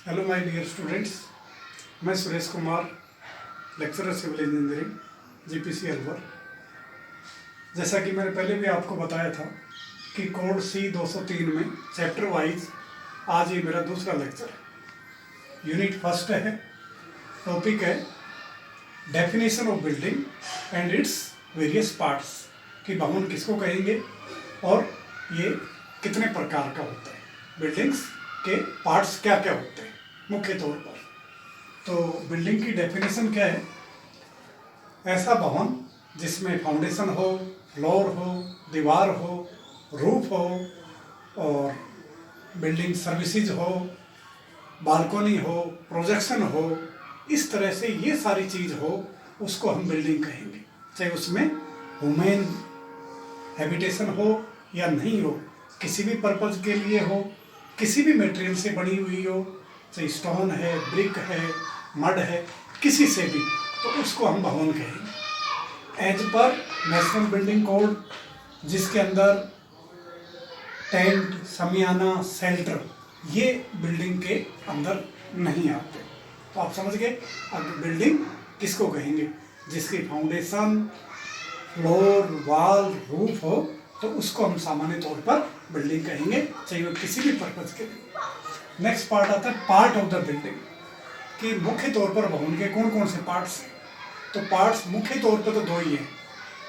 Hello my dear students, मैं Suresh Kumar, lecturer civil engineering GPC Alwar. जैसा कि मैंने पहले भी आपको बताया था कि कोड C 203 में चैप्टर वाइज आज ये मेरा दूसरा लेक्चर है। यूनिट फर्स्ट है, टॉपिक है definition of building and its various parts, कि भवन किसको कहेंगे और ये कितने प्रकार का होता है, बिल्डिंग्स के पार्ट्स क्या क्या होते हैं मुख्य तौर पर। तो बिल्डिंग की डेफिनेशन क्या है? ऐसा भवन जिसमें फाउंडेशन हो, फ्लोर हो, दीवार हो, रूफ हो और बिल्डिंग सर्विसेज हो, बालकोनी हो, प्रोजेक्शन हो, इस तरह से ये सारी चीज़ हो, उसको हम बिल्डिंग कहेंगे। चाहे उसमें ह्यूमन हैबिटेशन हो या नहीं हो, किसी भी पर्पज के लिए हो, किसी भी मटेरियल से बनी हुई हो, चाहे स्टोन है, ब्रिक है, मड है, किसी से भी, तो उसको हम भवन कहेंगे। As per national building code, जिसके अंदर टेंट, शमियाना, शेल्टर ये बिल्डिंग के अंदर नहीं आते। तो आप समझ गए, अब बिल्डिंग किसको कहेंगे? जिसकी फाउंडेशन, फ्लोर, वॉल, रूफ हो, तो उसको हम सामान्य तौर पर बिल्डिंग कहेंगे, चाहे वो किसी भी पर्पज के लिए। नेक्स्ट पार्ट आता है पार्ट ऑफ द बिल्डिंग, कि मुख्य तौर पर भवन के कौन कौन से पार्ट्स हैं। तो पार्ट्स मुख्य तौर पर तो दो ही हैं।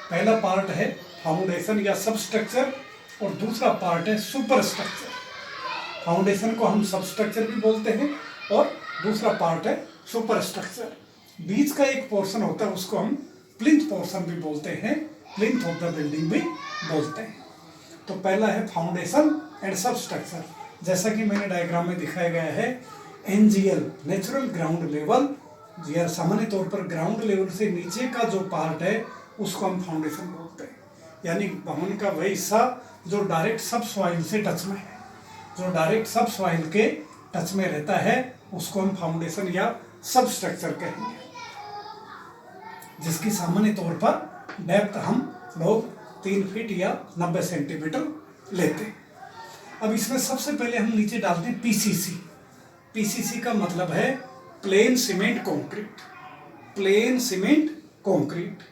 पहला पार्ट है फाउंडेशन या सबस्ट्रक्चर और दूसरा पार्ट है सुपर स्ट्रक्चर। फाउंडेशन को हम सबस्ट्रक्चर भी बोलते हैं और दूसरा पार्ट है सुपर स्ट्रक्चर। बीच का एक पोर्शन होता है, उसको हम प्लिंथ पोर्शन भी बोलते हैं, प्लिंथ ऑफ द बिल्डिंग भी बोलते हैं। तो पहला है फाउंडेशन एंड सबस्ट्रक्चर। जैसा कि मैंने डायग्राम में दिखाया गया है, NGL नेचुरल ग्राउंड लेवल, या सामान्य तौर पर ग्राउंड लेवल से नीचे का जो पार्ट है उसको हम फाउंडेशन बोलते हैं। यानी भवन का वही हिस्सा जो डायरेक्ट सब सॉइल से टच में है, जो डायरेक्ट सब सॉइल के टच में रहता है, उसको हम फाउंडेशन या सबस्ट्रक्चर कहेंगे, जिसकी सामान्य तौर पर डेप्थ हम लोग 3 फीट या 90 सेंटीमीटर लेते हैं। अब इसमें सबसे पहले हम नीचे डालते हैं PCC। PCC का मतलब है plane cement concrete. Plane cement concrete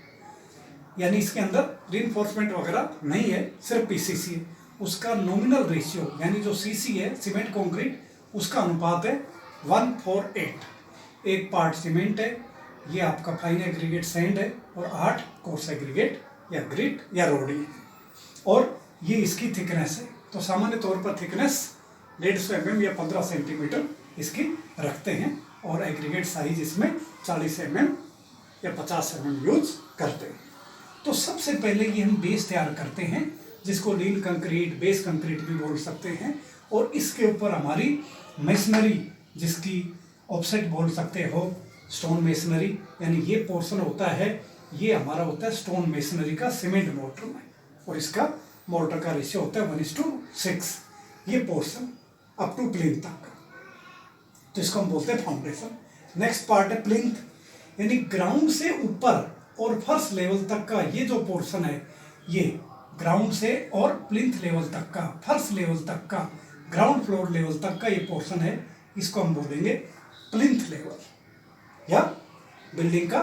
यानी इसके अंदर रीइंफोर्समेंट वगैरह नहीं है, सिर्फ PCC है। उसका नॉमिनल रेशियो यानी जो CC है, सीमेंट कंक्रीट, उसका अनुपात है 1:8। एक पार्ट सीमेंट है, ये आपका फाइन एग्रीगेट सैंड है, और 8 कोर्स एग्रीगेट या ग्रिट या रोडी है, और ये इसकी थिकनेस है। तो सामान्य तौर पर थिकनेस 150 mm या 15 सेंटीमीटर इसकी रखते हैं, और एग्रीगेट साइज इसमें 40 mm या 50 mm यूज करते हैं। तो सबसे पहले ये हम बेस तैयार करते हैं, जिसको लीन कंक्रीट, बेस कंक्रीट भी बोल सकते हैं, और इसके ऊपर हमारी मेसनरी, जिसकी ऑफसेट बोल सकते हो, स्टोन मेसनरी, यानी ये पोर्शन होता है, ये हमारा होता है स्टोन मेसनरी का सीमेंट मोर्टर में, और इसका मोर्टर का रेशियो होता है 1:6। ये पोर्शन अप टू प्लिंथ तक, तो इसको हम बोलते हैं फाउंडेशन। नेक्स्ट पार्ट है प्लिंथ, यानी ग्राउंड से ऊपर और फर्स्ट लेवल तक का ये जो पोर्शन है, ये ग्राउंड से और प्लिंथ लेवल तक का, फर्स्ट लेवल तक का, ग्राउंड फ्लोर लेवल तक का ये पोर्शन है, इसको हम बोलेंगे प्लिंथ लेवल या बिल्डिंग का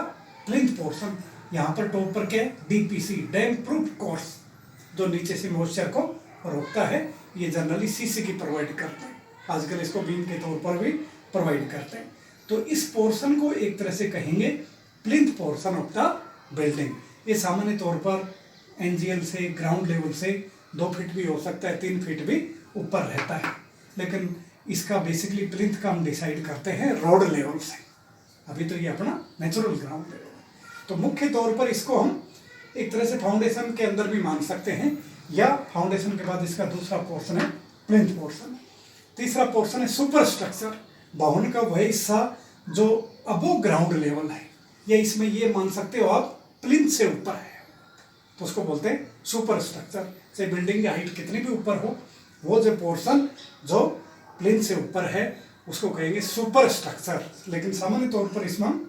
प्लिंथ पोर्शन। यहाँ पर टॉप पर क्या है? DPC डैम प्रूफ कोर्स, जो नीचे से मॉइस्चर को रोकता है। ये जनरली CC की प्रोवाइड करते हैं, आजकल इसको बीम के तौर पर भी प्रोवाइड करते हैं। तो इस पोर्शन को एक तरह से कहेंगे plinth portion of the building. ये सामान्य तौर पर NGL से, ग्राउंड लेवल से 2 फीट भी हो सकता है, 3 फीट भी ऊपर रहता है, लेकिन इसका बेसिकली प्लिंथ का हम डिसाइड करते हैं रोड लेवल से। अभी तो ये अपना नेचुरल ग्राउंड लेवल है। तो मुख्य तौर पर इसको हम एक तरह से फाउंडेशन के अंदर भी मान सकते हैं, या फाउंडेशन के बाद इसका दूसरा पोर्शन है प्लिंथ पोर्शन। तीसरा पोर्शन है सुपर स्ट्रक्चर, भवन का वह हिस्सा जो अबोव ग्राउंड लेवल है, या इसमें ये मान सकते हो आप प्लिंथ से ऊपर है, तो उसको बोलते हैं सुपर स्ट्रक्चर। चाहे बिल्डिंग की हाइट कितनी भी ऊपर हो, वो जो पोर्शन जो प्लिंथ से ऊपर है उसको कहेंगे सुपर स्ट्रक्चर, लेकिन सामान्य तौर पर इसमें हम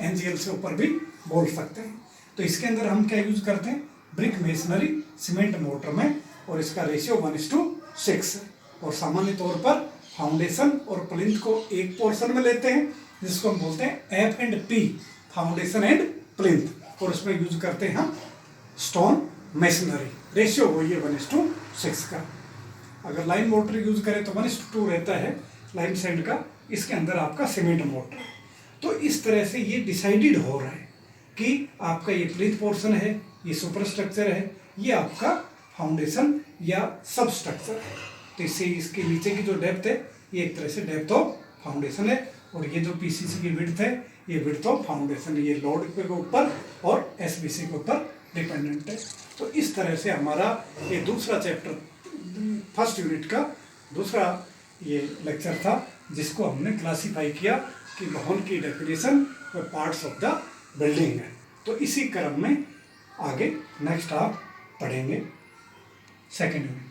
NGL से ऊपर भी बोल सकते हैं। तो इसके अंदर हम क्या यूज करते हैं? ब्रिक मेसनरी सीमेंट मोर्टर में, और इसका रेशियो 1:6 है, और सामान्य तौर पर फाउंडेशन और प्लिंथ को एक पोर्शन में लेते हैं जिसको हम बोलते हैं F and P, foundation and plinth, और उसमें यूज करते हैं हम स्टोन मेसनरी। रेशियो हो ये 1:6 का। अगर लाइन मोटर यूज करें तो 1:2 रहता है लाइन सैंड का, इसके अंदर आपका सीमेंट मोटर। तो इस तरह से ये डिसाइडेड हो रहा है कि आपका ये प्लिंथ पोर्शन है, ये सुपर स्ट्रक्चर है, ये आपका फाउंडेशन या सब स्ट्रक्चर है। तो इससे इसके नीचे की जो डेप्थ है ये एक तरह से डेप्थ ऑफ फाउंडेशन है, और ये जो पीसीसी की विड्थ है ये विड्थ ऑफ फाउंडेशन, ये लोड के ऊपर और एसबीसी के ऊपर डिपेंडेंट है। तो इस तरह से हमारा ये दूसरा चैप्टर फर्स्ट यूनिट का दूसरा ये लेक्चर था, जिसको हमने क्लासीफाई किया कि भवन की डेफिनेशन व पार्ट्स ऑफ द बिल्डिंग है। तो इसी क्रम में आगे नेक्स्ट आप पढ़ेंगे सेकेंड यूनिट।